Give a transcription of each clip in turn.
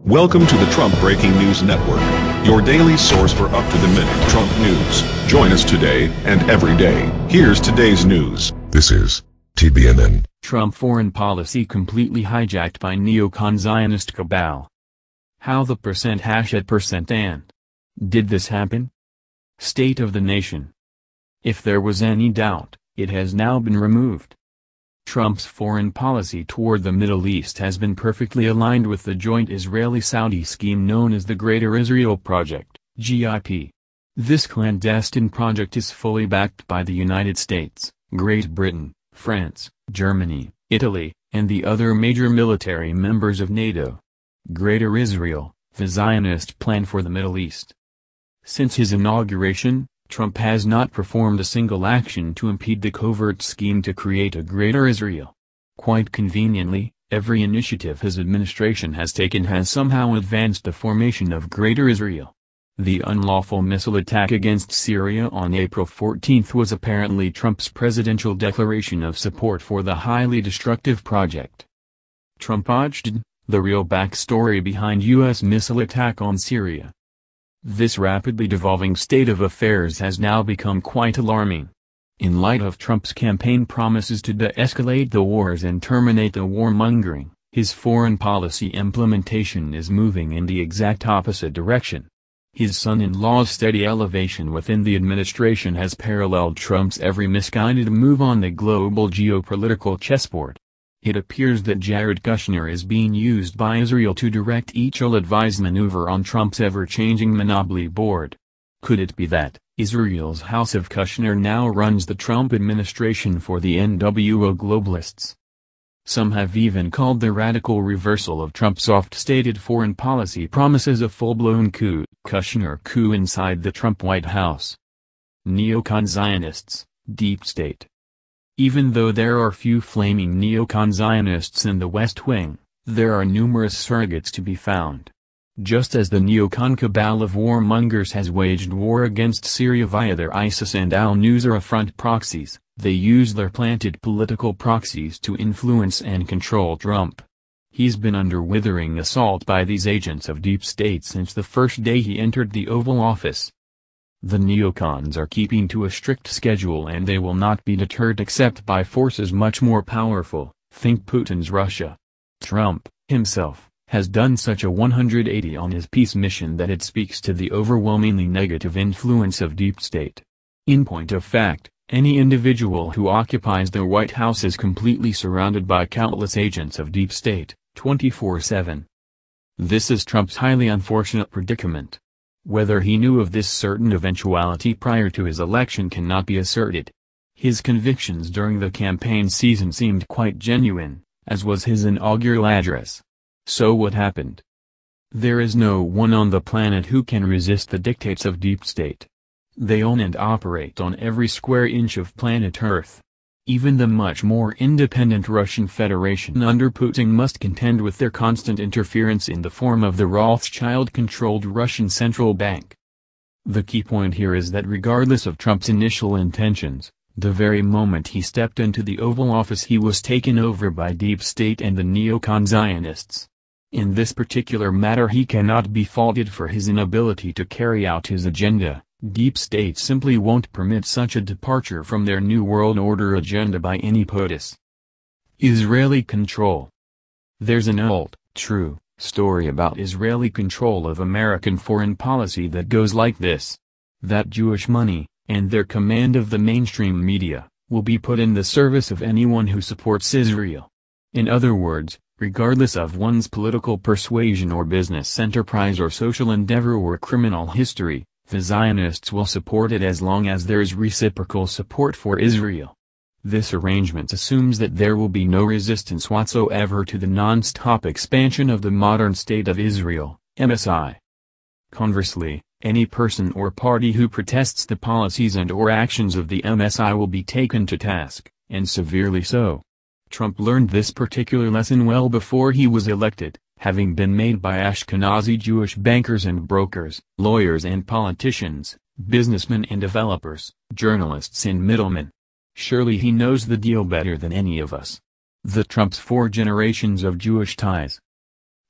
Welcome to the Trump Breaking News Network, your daily source for up-to-the-minute Trump news. Join us today and every day. Here's today's news. This is TBNN. Trump foreign policy completely hijacked by Neocon Zionist Cabal. How the %# and did this happen? State of the nation. If there was any doubt, it has now been removed. Trump's foreign policy toward the Middle East has been perfectly aligned with the joint Israeli-Saudi scheme known as the Greater Israel Project, GIP. This clandestine project is fully backed by the United States, Great Britain, France, Germany, Italy, and the other major military members of NATO. Greater Israel, the Zionist Plan for the Middle East. Since his inauguration, Trump has not performed a single action to impede the covert scheme to create a Greater Israel. Quite conveniently, every initiative his administration has taken has somehow advanced the formation of Greater Israel. The unlawful missile attack against Syria on April 14 was apparently Trump's presidential declaration of support for the highly destructive project. Trump Hijacked, the real backstory behind U.S. missile attack on Syria. This rapidly devolving state of affairs has now become quite alarming. In light of Trump's campaign promises to de-escalate the wars and terminate the warmongering, his foreign policy implementation is moving in the exact opposite direction. His son-in-law's steady elevation within the administration has paralleled Trump's every misguided move on the global geopolitical chessboard. It appears that Jared Kushner is being used by Israel to direct each ill-advised maneuver on Trump's ever-changing monopoly board. Could it be that Israel's House of Kushner now runs the Trump administration for the NWO globalists? Some have even called the radical reversal of Trump's oft-stated foreign policy promises a full-blown coup, Kushner coup inside the Trump White House. Neocon Zionists, Deep State. Even though there are few flaming neocon Zionists in the West Wing, there are numerous surrogates to be found. Just as the neocon cabal of warmongers has waged war against Syria via their ISIS and al-Nusra front proxies, they use their planted political proxies to influence and control Trump. He's been under withering assault by these agents of deep state since the first day he entered the Oval Office. The neocons are keeping to a strict schedule and they will not be deterred except by forces much more powerful, think Putin's Russia. Trump, himself, has done such a 180 on his peace mission that it speaks to the overwhelmingly negative influence of deep state. In point of fact, any individual who occupies the White House is completely surrounded by countless agents of deep state, 24/7. This is Trump's highly unfortunate predicament. Whether he knew of this certain eventuality prior to his election cannot be asserted. His convictions during the campaign season seemed quite genuine, as was his inaugural address. So what happened? There is no one on the planet who can resist the dictates of deep state. They own and operate on every square inch of planet Earth. Even the much more independent Russian Federation under Putin must contend with their constant interference in the form of the Rothschild-controlled Russian central bank. The key point here is that regardless of Trump's initial intentions, the very moment he stepped into the Oval Office he was taken over by deep state and the neocon Zionists. In this particular matter he cannot be faulted for his inability to carry out his agenda. Deep state simply won't permit such a departure from their New World Order agenda by any POTUS. Israeli control. There's an old, true, story about Israeli control of American foreign policy that goes like this. That Jewish money, and their command of the mainstream media, will be put in the service of anyone who supports Israel. In other words, regardless of one's political persuasion or business enterprise or social endeavor or criminal history, the Zionists will support it as long as there is reciprocal support for Israel. This arrangement assumes that there will be no resistance whatsoever to the non-stop expansion of the modern State of Israel, MSI. Conversely, any person or party who protests the policies and/or actions of the MSI will be taken to task, and severely so. Trump learned this particular lesson well before he was elected, having been made by Ashkenazi Jewish bankers and brokers, lawyers and politicians, businessmen and developers, journalists and middlemen. Surely he knows the deal better than any of us. The Trump's 4 generations of Jewish ties.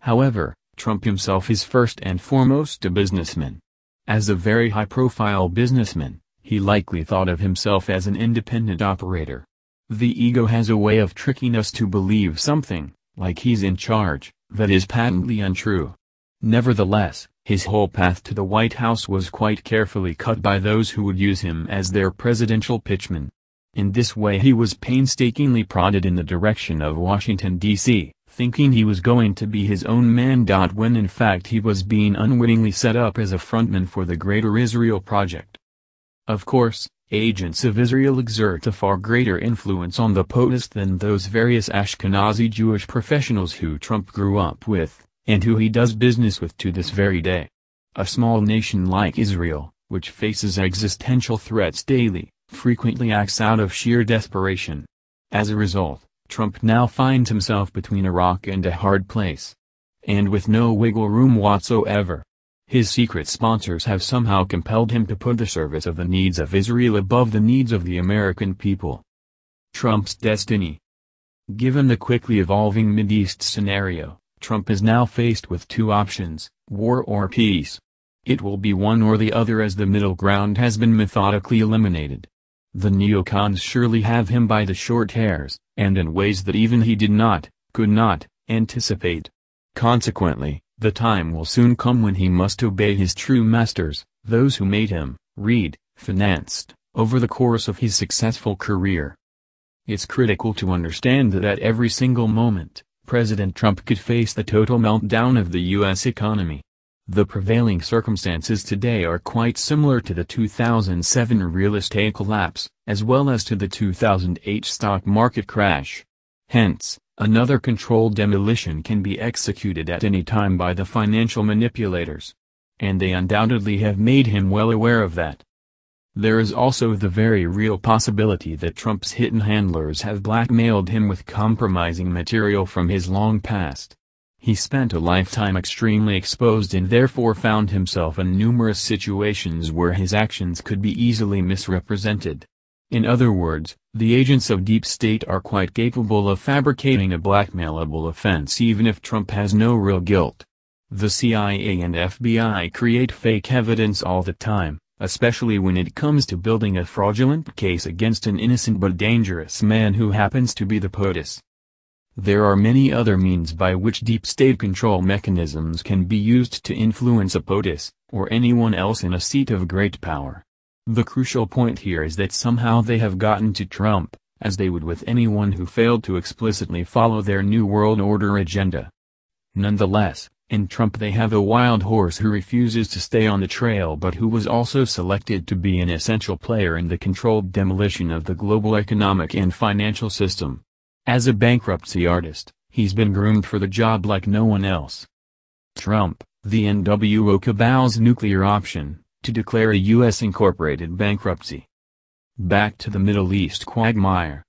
However, Trump himself is first and foremost a businessman. As a very high-profile businessman, he likely thought of himself as an independent operator. The ego has a way of tricking us to believe something, like he's in charge, that is patently untrue. Nevertheless, his whole path to the White House was quite carefully cut by those who would use him as their presidential pitchman. In this way he was painstakingly prodded in the direction of Washington, D.C., thinking he was going to be his own man. When in fact he was being unwittingly set up as a frontman for the Greater Israel Project. Of course, agents of Israel exert a far greater influence on the POTUS than those various Ashkenazi Jewish professionals who Trump grew up with, and who he does business with to this very day. A small nation like Israel, which faces existential threats daily, frequently acts out of sheer desperation. As a result, Trump now finds himself between a rock and a hard place. And with no wiggle room whatsoever. His secret sponsors have somehow compelled him to put the service of the needs of Israel above the needs of the American people. Trump's destiny. Given the quickly evolving Mideast scenario, Trump is now faced with two options, war or peace. It will be one or the other, as the middle ground has been methodically eliminated. The neocons surely have him by the short hairs, and in ways that even he could not, anticipate. Consequently, the time will soon come when he must obey his true masters, those who made him, financed, over the course of his successful career. It's critical to understand that at every single moment, President Trump could face the total meltdown of the U.S. economy. The prevailing circumstances today are quite similar to the 2007 real estate collapse, as well as to the 2008 stock market crash. Hence, another controlled demolition can be executed at any time by the financial manipulators. And they undoubtedly have made him well aware of that. There is also the very real possibility that Trump's hidden handlers have blackmailed him with compromising material from his long past. He spent a lifetime extremely exposed and therefore found himself in numerous situations where his actions could be easily misrepresented. In other words, the agents of deep state are quite capable of fabricating a blackmailable offense even if Trump has no real guilt. The CIA and FBI create fake evidence all the time, especially when it comes to building a fraudulent case against an innocent but dangerous man who happens to be the POTUS. There are many other means by which deep state control mechanisms can be used to influence a POTUS, or anyone else in a seat of great power. The crucial point here is that somehow they have gotten to Trump, as they would with anyone who failed to explicitly follow their New World Order agenda. Nonetheless, in Trump they have a wild horse who refuses to stay on the trail but who was also selected to be an essential player in the controlled demolition of the global economic and financial system. As a bankruptcy artist, he's been groomed for the job like no one else. Trump, the NWO cabal's nuclear option, to declare a U.S. incorporated bankruptcy. Back to the Middle East quagmire.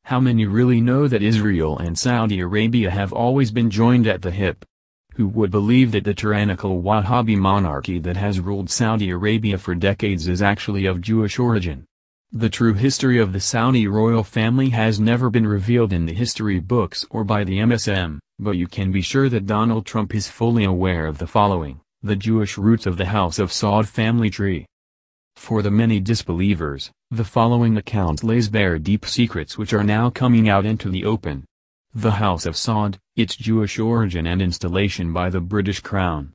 How many really know that Israel and Saudi Arabia have always been joined at the hip? Who would believe that the tyrannical Wahhabi monarchy that has ruled Saudi Arabia for decades is actually of Jewish origin? The true history of the Saudi royal family has never been revealed in the history books or by the MSM, but you can be sure that Donald Trump is fully aware of the following, the Jewish roots of the House of Saud family tree. For the many disbelievers, the following account lays bare deep secrets which are now coming out into the open. The House of Saud, its Jewish origin and installation by the British Crown.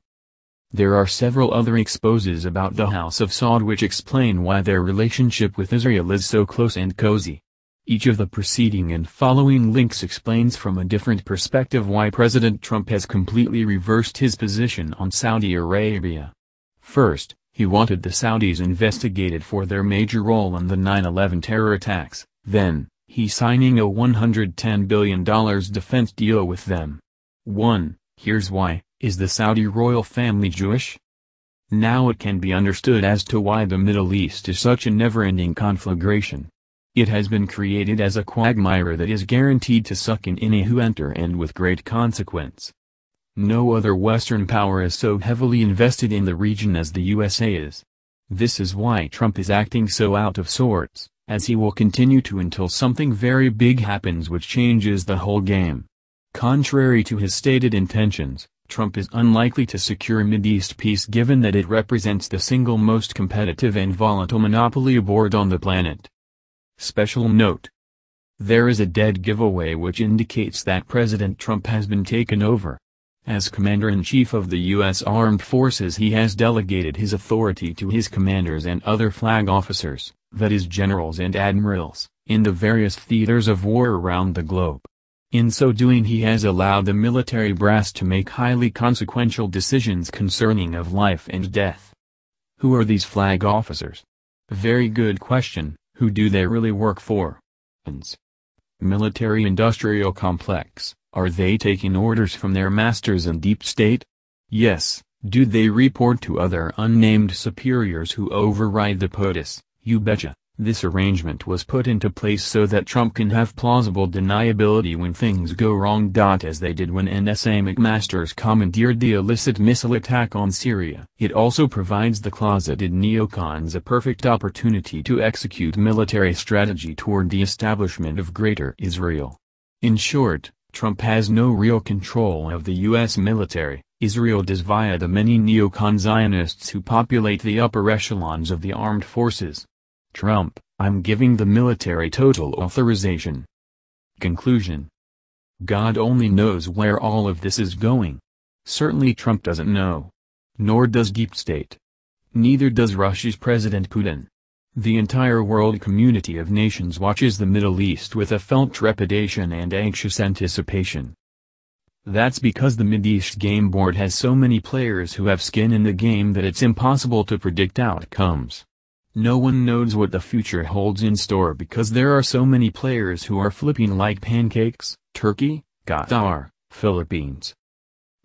There are several other exposes about the House of Saud which explain why their relationship with Israel is so close and cozy. Each of the preceding and following links explains from a different perspective why President Trump has completely reversed his position on Saudi Arabia. First, he wanted the Saudis investigated for their major role in the 9/11 terror attacks. Then, he's signing a $110 billion defense deal with them. 1. Here's why. Is the Saudi royal family Jewish? Now it can be understood as to why the Middle East is such a never-ending conflagration. It has been created as a quagmire that is guaranteed to suck in any who enter and with great consequence. No other Western power is so heavily invested in the region as the USA is. This is why Trump is acting so out of sorts, as he will continue to until something very big happens which changes the whole game. Contrary to his stated intentions, Trump is unlikely to secure Mideast peace given that it represents the single most competitive and volatile monopoly aboard on the planet. Special note: there is a dead giveaway which indicates that President Trump has been taken over. As Commander-in-Chief of the U.S. Armed Forces, he has delegated his authority to his commanders and other flag officers, that is generals and admirals, in the various theaters of war around the globe. In so doing, he has allowed the military brass to make highly consequential decisions concerning of life and death. Who are these flag officers? Very good question. Who do they really work for? Military-industrial complex. Are they taking orders from their masters in deep state? Yes. Do they report to other unnamed superiors who override the POTUS? You betcha. This arrangement was put into place so that Trump can have plausible deniability when things go wrong. As they did when NSA McMasters commandeered the illicit missile attack on Syria. It also provides the closeted neocons a perfect opportunity to execute military strategy toward the establishment of Greater Israel. In short, Trump has no real control of the U.S. military. Israel does via the many neocon Zionists who populate the upper echelons of the armed forces. Trump: I'm giving the military total authorization. Conclusion: God only knows where all of this is going. Certainly Trump doesn't know. Nor does deep state. Neither does Russia's President Putin. The entire world community of nations watches the Middle East with a felt trepidation and anxious anticipation. That's because the Mideast game board has so many players who have skin in the game that it's impossible to predict outcomes. No one knows what the future holds in store because there are so many players who are flipping like pancakes: Turkey, Qatar, Philippines.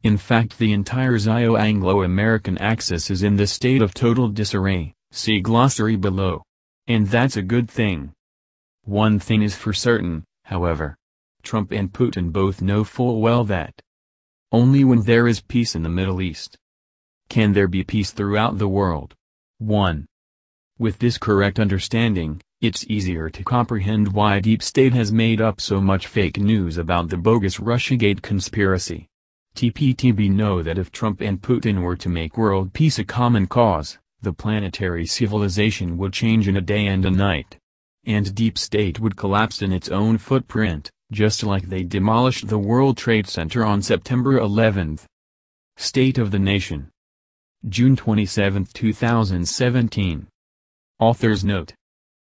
In fact, the entire Zio-Anglo-American axis is in the state of total disarray, see glossary below. And that's a good thing. One thing is for certain, however. Trump and Putin both know full well that only when there is peace in the Middle East can there be peace throughout the world. 1. With this correct understanding, it's easier to comprehend why Deep State has made up so much fake news about the bogus Russiagate conspiracy. TPTB know that if Trump and Putin were to make world peace a common cause, the planetary civilization would change in a day and a night. And Deep State would collapse in its own footprint, just like they demolished the World Trade Center on September 11th. State of the Nation. June 27, 2017. Author's note.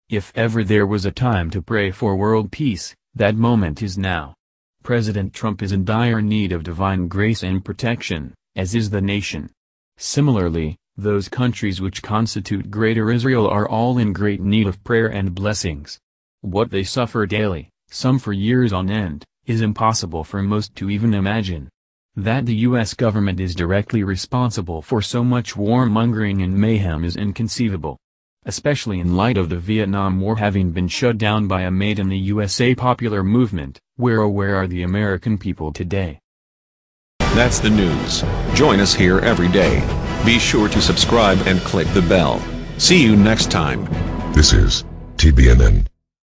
If ever there was a time to pray for world peace, that moment is now. President Trump is in dire need of divine grace and protection, as is the nation. Similarly, those countries which constitute Greater Israel are all in great need of prayer and blessings. What they suffer daily, some for years on end, is impossible for most to even imagine. That the U.S. government is directly responsible for so much warmongering and mayhem is inconceivable. Especially in light of the Vietnam War having been shut down by a Made in the USA popular movement. Where are the American people today? That's the news. Join us here every day. Be sure to subscribe and click the bell. See you next time. This is TBNN.